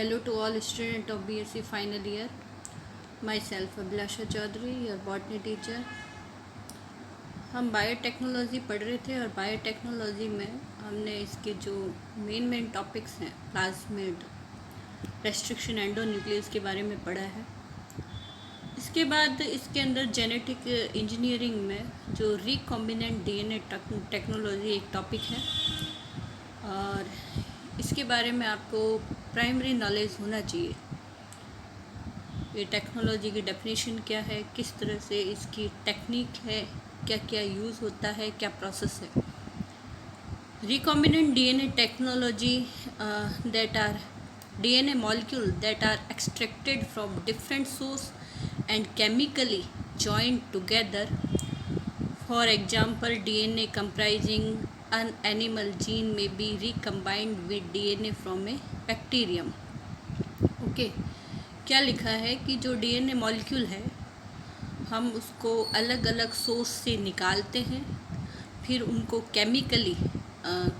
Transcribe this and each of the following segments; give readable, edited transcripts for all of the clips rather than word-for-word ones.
Hello to all students of BSc final year. Myself Abhilasha Chaudhary, your botany teacher. हम biotechnology पढ़ रहे थे और बायोटेक्नोलॉजी में हमने इसके जो मेन टॉपिक्स हैं प्लाज्मिड, रेस्ट्रिक्शन, एंडोन्यूक्लियस के बारे में पढ़ा है। इसके बाद इसके अंदर जेनेटिक इंजीनियरिंग में जो रिकॉम्बिनेंट डीएनए टेक्नोलॉजी एक टॉपिक है और इसके बारे में आपको प्राइमरी नॉलेज होना चाहिए। ये टेक्नोलॉजी की डेफिनेशन क्या है, किस तरह से इसकी टेक्निक है, क्या क्या यूज़ होता है, क्या प्रोसेस है। Recombinant DNA technology that are DNA molecule that are extracted from different source and chemically joined together. For example, DNA comprising an animal gene may be recombined with DNA from a bacterium. Okay, क्या लिखा है कि जो DNA molecule है हम उसको अलग अलग सोर्स से निकालते हैं, फिर उनको केमिकली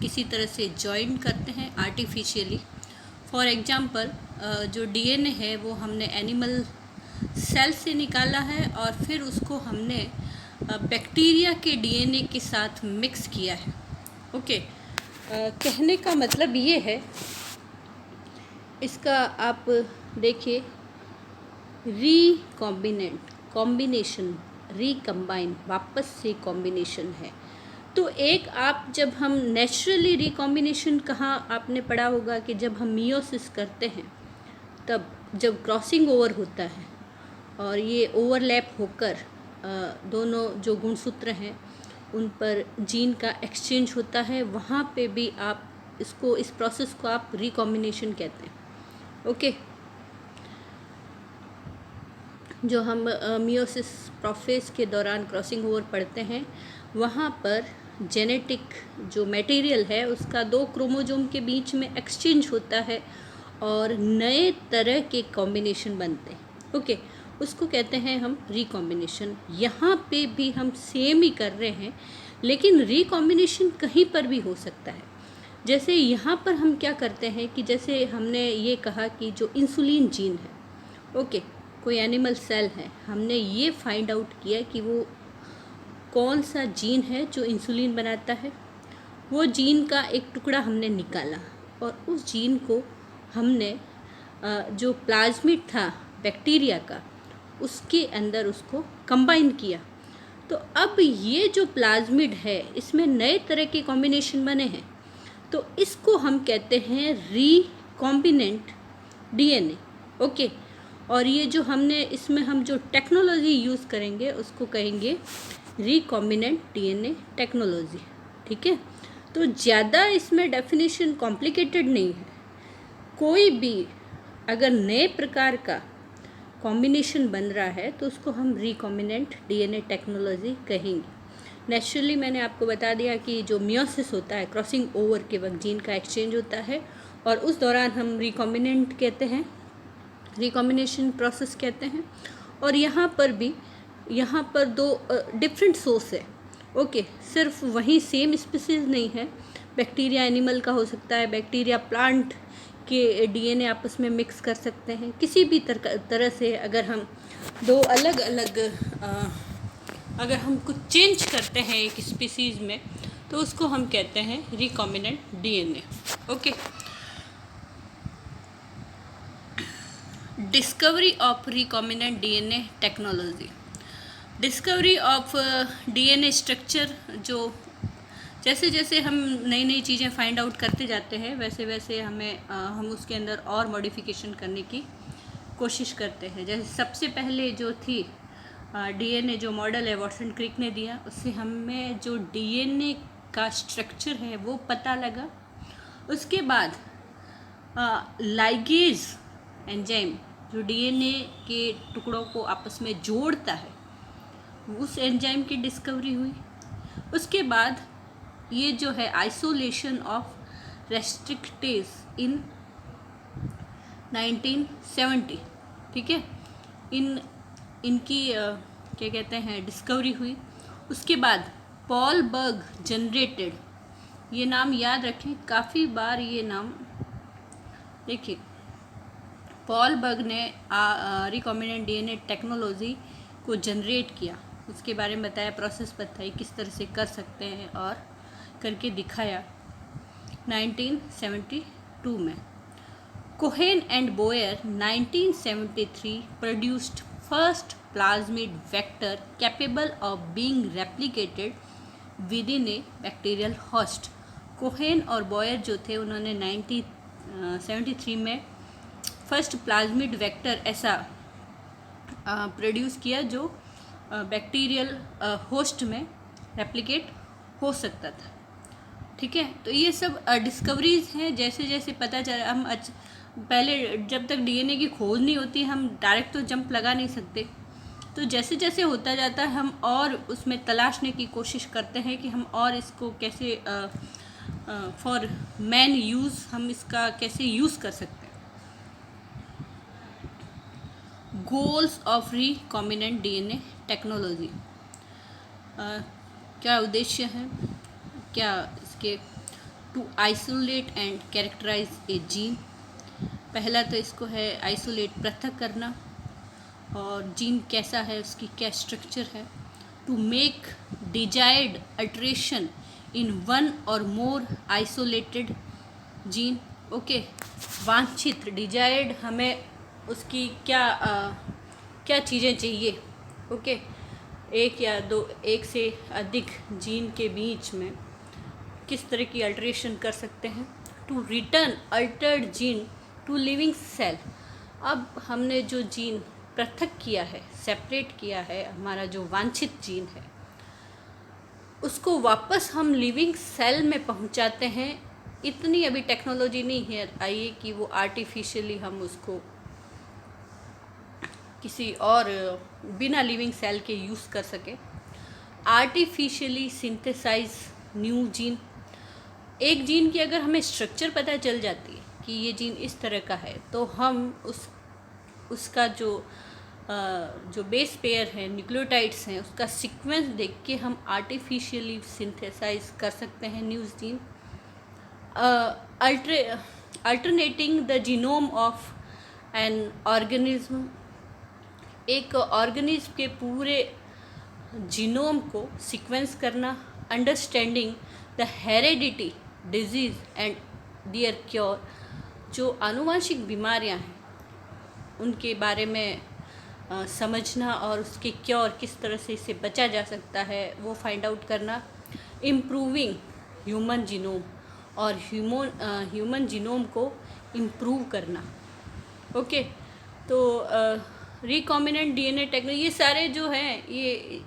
किसी तरह से जॉइन करते हैं आर्टिफिशियली। फॉर एग्जांपल, जो डीएनए है वो हमने एनिमल सेल से निकाला है और फिर उसको हमने बैक्टीरिया के डीएनए के साथ मिक्स किया है। ओके, कहने का मतलब ये है, इसका आप देखिए, कॉम्बिनेशन, रिकम्बाइन, वापस से कॉम्बिनेशन है। तो एक आप जब हम नेचुरली रिकॉम्बिनेशन कहाँ आपने पढ़ा होगा कि जब हम मियोसिस करते हैं तब जब क्रॉसिंग ओवर होता है और ये ओवरलैप होकर दोनों जो गुणसूत्र हैं उन पर जीन का एक्सचेंज होता है, वहाँ पे भी आप इसको, इस प्रोसेस को आप रिकॉम्बिनेशन कहते हैं। ओके, जो हम मियोसिस प्रोफेस के दौरान क्रॉसिंग ओवर पढ़ते हैं वहाँ पर जेनेटिक जो मटेरियल है उसका दो क्रोमोजोम के बीच में एक्सचेंज होता है और नए तरह के कॉम्बिनेशन बनते हैं। ओके, उसको कहते हैं हम रिकॉम्बिनेशन। यहाँ पे भी हम सेम ही कर रहे हैं, लेकिन रिकॉम्बिनेशन कहीं पर भी हो सकता है। जैसे यहाँ पर हम क्या करते हैं कि जैसे हमने ये कहा कि जो इंसुलिन जीन है, ओके, कोई एनिमल सेल है, हमने ये फाइंड आउट किया कि वो कौन सा जीन है जो इंसुलिन बनाता है। वो जीन का एक टुकड़ा हमने निकाला और उस जीन को हमने जो प्लाज्मिड था बैक्टीरिया का, उसके अंदर उसको कंबाइन किया। तो अब ये जो प्लाज्मिड है इसमें नए तरह के कॉम्बिनेशन बने हैं, तो इसको हम कहते हैं रिकॉम्बिनेंट डीएनए। ओके, और ये जो हमने इसमें हम जो टेक्नोलॉजी यूज़ करेंगे उसको कहेंगे रिकॉम्बिनेंट डीएनए टेक्नोलॉजी। ठीक है, तो ज़्यादा इसमें डेफिनेशन कॉम्प्लिकेटेड नहीं है। कोई भी अगर नए प्रकार का कॉम्बिनेशन बन रहा है तो उसको हम रिकॉम्बिनेंट डीएनए टेक्नोलॉजी कहेंगे। नेचुरली मैंने आपको बता दिया कि जो मियोसिस होता है, क्रॉसिंग ओवर के वक्त जीन का एक्सचेंज होता है और उस दौरान हम रिकॉम्बिनेंट कहते हैं, रिकॉम्बिनेशन प्रोसेस कहते हैं। और यहाँ पर भी, यहाँ पर दो डिफरेंट सोर्स है। ओके, सिर्फ वही सेम स्पीसीज नहीं है, बैक्टीरिया एनिमल का हो सकता है, बैक्टीरिया प्लांट के डीएनए आपस में मिक्स कर सकते हैं। किसी भी तरह से अगर हम दो अलग अलग अगर हम कुछ चेंज करते हैं एक स्पीसीज में तो उसको हम कहते हैं recombinant DNA. Okay, discovery of recombinant DNA technology. Discovery of DNA structure, जो जैसे जैसे हम नई नई चीज़ें फाइंड आउट करते जाते हैं वैसे वैसे हम उसके अंदर और मॉडिफिकेशन करने की कोशिश करते हैं। जैसे सबसे पहले जो थी डीएनए जो मॉडल है वाटसन क्रिक ने दिया, उससे हमें जो डीएनए का स्ट्रक्चर है वो पता लगा। उसके बाद लाइगेज एंजाइम जो डीएनए के टुकड़ों को आपस में जोड़ता है, उस एंजाइम की डिस्कवरी हुई। उसके बाद ये जो है आइसोलेशन ऑफ रेस्ट्रिक्टेज इन 1970, ठीक है, इनकी क्या कहते हैं डिस्कवरी हुई। उसके बाद पॉल बर्ग जनरेटेड, ये नाम याद रखें, काफ़ी बार ये नाम देखिए, पॉल बर्ग ने रिकॉम्बिनेंट डीएनए टेक्नोलॉजी को जनरेट किया, उसके बारे में बताया, प्रोसेस बताई किस तरह से कर सकते हैं और करके दिखाया 1972 में। Cohen and Boyer 1973 produced first plasmid vector capable of being replicated within a bacterial host. Cohen और बॉयर जो थे उन्होंने 1973 में फर्स्ट प्लाज्मिड वेक्टर ऐसा प्रोड्यूस किया जो बैक्टीरियल होस्ट में रेप्लिकेट हो सकता था। ठीक है, तो ये सब डिस्कवरीज हैं। जैसे जैसे पता चला, हम पहले जब तक डीएनए की खोज नहीं होती हम डायरेक्ट तो जंप लगा नहीं सकते, तो जैसे जैसे होता जाता है हम और उसमें तलाशने की कोशिश करते हैं कि हम और इसको कैसे फॉर मैन यूज़ हम इसका कैसे यूज़ कर सकते हैं। Goals of recombinant DNA technology, क्या उद्देश्य है, क्या इसके? To isolate and characterize a gene. पहला तो इसको है आइसोलेट, पृथक करना, और जीन कैसा है, उसकी क्या स्ट्रक्चर है। To make desired alteration in one or more isolated gene. Okay, वांछित, डिजायर्ड, हमें उसकी क्या चीज़ें चाहिए। ओके, एक या दो, एक से अधिक जीन के बीच में किस तरह की अल्टरेशन कर सकते हैं। To return altered gene to living cell. अब हमने जो जीन पृथक किया है, सेपरेट किया है, हमारा जो वांछित जीन है, उसको वापस हम लिविंग सेल में पहुंचाते हैं। इतनी अभी टेक्नोलॉजी नहीं है आई कि वो आर्टिफिशियली हम उसको किसी और बिना लिविंग सेल के यूज़ कर सके। Artificially synthesize new gene. एक जीन की अगर हमें स्ट्रक्चर पता चल जाती है कि ये जीन इस तरह का है, तो हम उसका जो बेस पेयर है, न्यूक्लियोटाइड्स हैं, उसका सीक्वेंस देख के हम आर्टिफिशियली सिंथेसाइज कर सकते हैं new gene. Alternating the genome of an organism. एक ऑर्गेनिज्म के पूरे जीनोम को सीक्वेंस करना। Understanding the heredity disease and their cure. जो आनुवांशिक बीमारियां हैं उनके बारे में समझना और उसके क्योर, किस तरह से इससे बचा जा सकता है, वो फाइंड आउट करना। इम्प्रूविंग ह्यूमन जीनोम, और ह्यूमन जीनोम को इम्प्रूव करना। ओके, तो रिकॉम्बिनेंट डीएनए टेक्नोलॉजी, ये सारे जो हैं, ये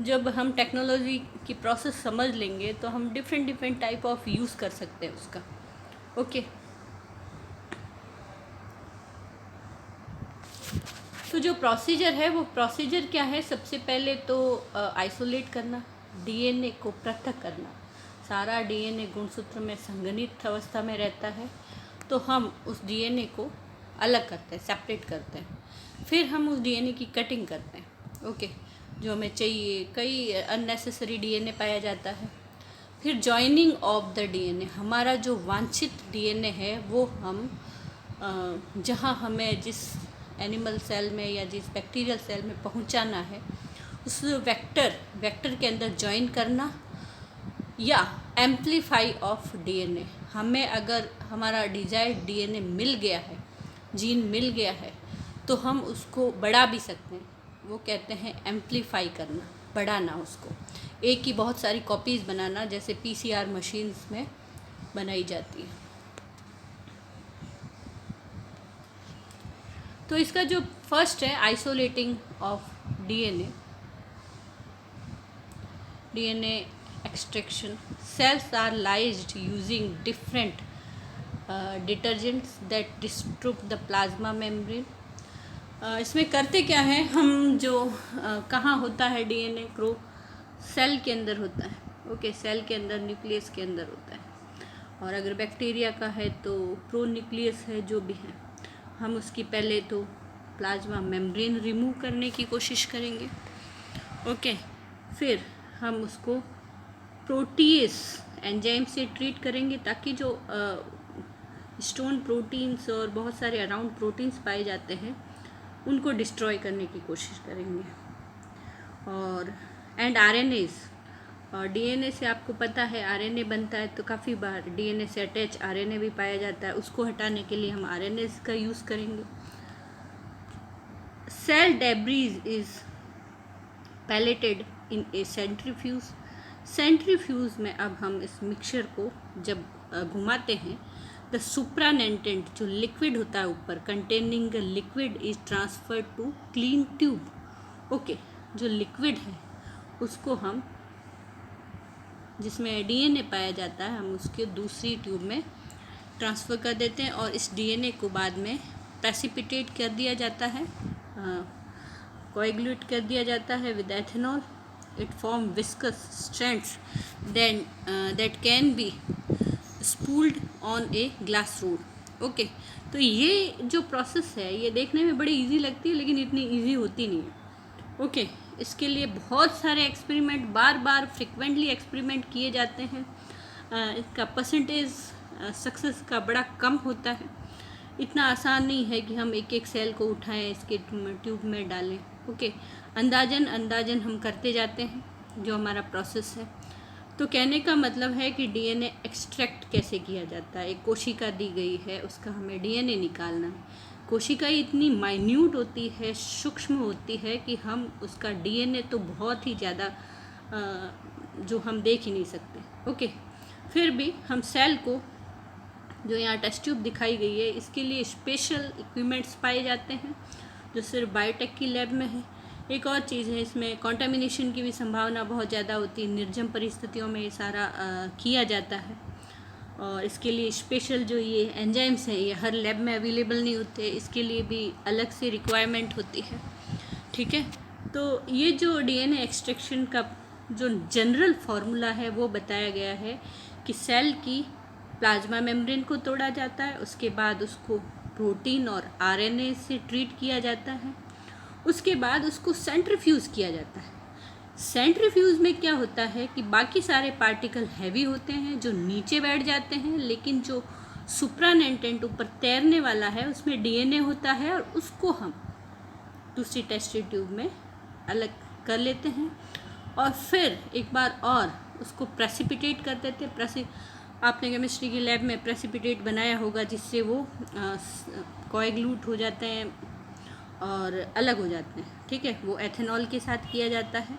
जब हम टेक्नोलॉजी की प्रोसेस समझ लेंगे तो हम डिफरेंट टाइप ऑफ यूज़ कर सकते हैं उसका। ओके, तो जो प्रोसीजर है वो प्रोसीजर क्या है? सबसे पहले तो आइसोलेट करना, डीएनए को पृथक करना। सारा डीएनए गुणसूत्र में संघनित अवस्था में रहता है, तो हम उस डीएनए को अलग करते हैं, सेपरेट करते हैं। फिर हम उस डीएनए की कटिंग करते हैं। ओके, जो हमें चाहिए, कई अननेसेसरी डीएनए पाया जाता है। फिर जॉइनिंग ऑफ द डीएनए, हमारा जो वांछित डीएनए है वो हम जहाँ हमें जिस एनिमल सेल में या जिस बैक्टीरियल सेल में पहुँचाना है उस वेक्टर के अंदर जॉइन करना। या एम्प्लीफाई ऑफ डीएनए, हमें अगर हमारा डिजायर्ड डीएनए मिल गया है, जीन मिल गया है, तो हम उसको बढ़ा भी सकते हैं। वो कहते हैं एम्प्लीफाई करना, बढ़ाना उसको। एक की बहुत सारी कॉपीज़ बनाना, जैसे पीसीआर मशीन्स में बनाई जाती है। तो इसका जो फर्स्ट है isolating of DNA extraction. Cells are lysed using different detergents that disrupt the plasma membrane. इसमें करते क्या है हम, जो कहाँ होता है डीएनए क्रो, सेल के अंदर होता है। ओके, सेल के अंदर, न्यूक्लियस के अंदर होता है। और अगर बैक्टीरिया का है तो प्रोन्यूक्लियस है, जो भी है, हम उसकी पहले तो प्लाज्मा मेम्ब्रेन रिमूव करने की कोशिश करेंगे। ओके, फिर हम उसको प्रोटीएस एंजाइम से ट्रीट करेंगे ताकि जो स्टोन प्रोटीन्स और बहुत सारे अराउंड प्रोटीन्स पाए जाते हैं, उनको डिस्ट्रॉय करने की कोशिश करेंगे। और एंड आरएनएज, और डीएनए से आपको पता है आरएनए बनता है, तो काफ़ी बार डीएनए से अटैच आरएनए भी पाया जाता है, उसको हटाने के लिए हम आरएनएज का यूज़ करेंगे। Cell debris is pelleted in a centrifuge. Centrifuge में अब हम इस मिक्सचर को जब घुमाते हैं, द सुप्रानेंटेंट जो लिक्विड होता है ऊपर containing liquid is transferred to clean tube. Okay, जो लिक्विड है उसको हम, जिसमें डीएनए पाया जाता है, हम उसके दूसरी ट्यूब में ट्रांसफ़र कर देते हैं और इस डीएनए को बाद में प्रेसिपिटेट कर दिया जाता है, कोएगुलेट कर दिया जाता है with ethanol. It form viscous strands then that can be spooled on a glass rod. Okay, तो ये जो प्रोसेस है ये देखने में बड़ी इजी लगती है, लेकिन इतनी इजी होती नहीं है। ओके, इसके लिए बहुत सारे एक्सपेरिमेंट, बार बार फ्रिक्वेंटली एक्सपेरिमेंट किए जाते हैं। इसका परसेंटेज सक्सेस का बड़ा कम होता है। इतना आसान नहीं है कि हम एक एक सेल को उठाएं, इसके ट्यूब में डालें। ओके, अंदाजन हम करते जाते हैं जो हमारा प्रोसेस है। तो कहने का मतलब है कि डीएनए एक्सट्रैक्ट कैसे किया जाता है। एक कोशिका दी गई है, उसका हमें डीएनए निकालना है। कोशिका इतनी माइन्यूट होती है, सूक्ष्म होती है कि हम उसका डीएनए तो बहुत ही ज़्यादा जो हम देख ही नहीं सकते। ओके, फिर भी हम सेल को, जो यहाँ टेस्ट ट्यूब दिखाई गई है, इसके लिए स्पेशल इक्विपमेंट्स पाए जाते हैं जो सिर्फ बायोटेक की लैब में है। एक और चीज़ है, इसमें कॉन्टामिनेशन की भी संभावना बहुत ज़्यादा होती है। निर्जम परिस्थितियों में ये सारा किया जाता है, और इसके लिए स्पेशल जो ये एंजाइम्स हैं ये हर लैब में अवेलेबल नहीं होते, इसके लिए भी अलग से रिक्वायरमेंट होती है। ठीक है, तो ये जो डीएनए एक्सट्रैक्शन का जो जनरल फार्मूला है वो बताया गया है कि सेल की प्लाज्मा मेम्ब्रेन को तोड़ा जाता है, उसके बाद उसको प्रोटीन और आरएनए से ट्रीट किया जाता है, उसके बाद उसको सेंट्रीफ्यूज किया जाता है। सेंट्रीफ्यूज में क्या होता है कि बाकी सारे पार्टिकल हैवी होते हैं जो नीचे बैठ जाते हैं, लेकिन जो सुप्रानेंटेंट ऊपर तैरने वाला है उसमें डीएनए होता है, और उसको हम दूसरी टेस्ट ट्यूब में अलग कर लेते हैं और फिर एक बार और उसको प्रेसिपिटेट कर देते हैं। आपने केमिस्ट्री की लैब में प्रेसिपिटेट बनाया होगा, जिससे वो कोएगुलेट हो जाते हैं और अलग हो जाते हैं। ठीक है, वो एथेनॉल के साथ किया जाता है।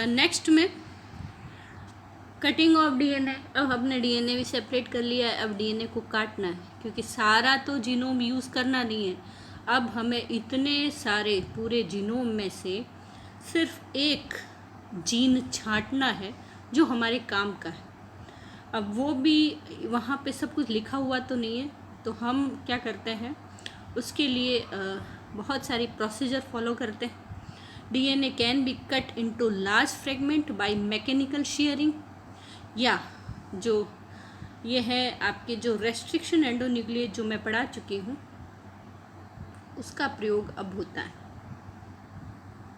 नेक्स्ट में कटिंग ऑफ डीएनए। अब हमने डीएनए भी सेपरेट कर लिया है, अब डीएनए को काटना है, क्योंकि सारा तो जीनोम यूज़ करना नहीं है। अब हमें इतने सारे पूरे जीनोम में से सिर्फ एक जीन छांटना है जो हमारे काम का है। अब वो भी वहाँ पे सब कुछ लिखा हुआ तो नहीं है, तो हम क्या करते हैं, उसके लिए बहुत सारी प्रोसीजर फॉलो करते हैं। DNA can be cut into large fragment by mechanical sharing, या जो ये है आपके जो रेस्ट्रिक्शन एंडोन्यूक्लियेट जो मैं पढ़ा चुकी हूँ, उसका प्रयोग अब होता है।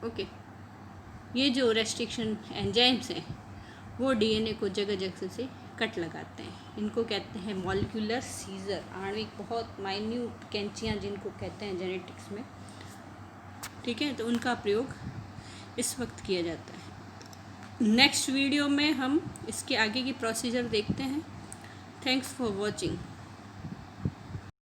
ओके, ये जो रेस्ट्रिक्शन एंजाइम्स हैं वो डीएनए को जगह जगह से कट लगाते हैं। इनको कहते हैं मॉलिक्यूलर सीजर, आणविक बहुत माइन्यूट कैंचियाँ जिनको कहते हैं जेनेटिक्स में। ठीक है, तो उनका प्रयोग इस वक्त किया जाता है। नेक्स्ट वीडियो में हम इसके आगे की प्रोसीजर देखते हैं। Thanks for watching.